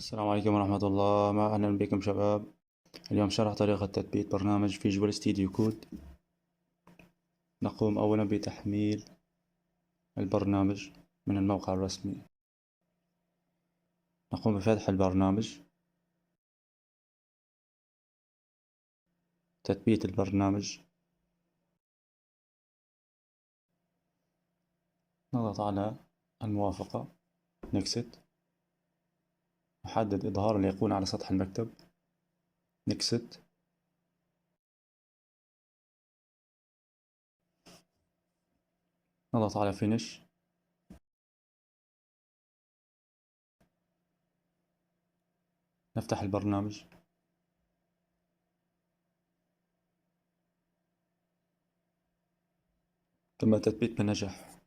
السلام عليكم ورحمة الله، أهلا بكم شباب. اليوم شرح طريقة تثبيت برنامج فيجوال ستوديو كود. نقوم أولا بتحميل البرنامج من الموقع الرسمي. نقوم بفتح البرنامج، تثبيت البرنامج، نضغط على الموافقة نكست، نحدد إظهار الأيقونة على سطح المكتب نكست، نضغط على فينيش، نفتح البرنامج، تم التثبيت بنجاح.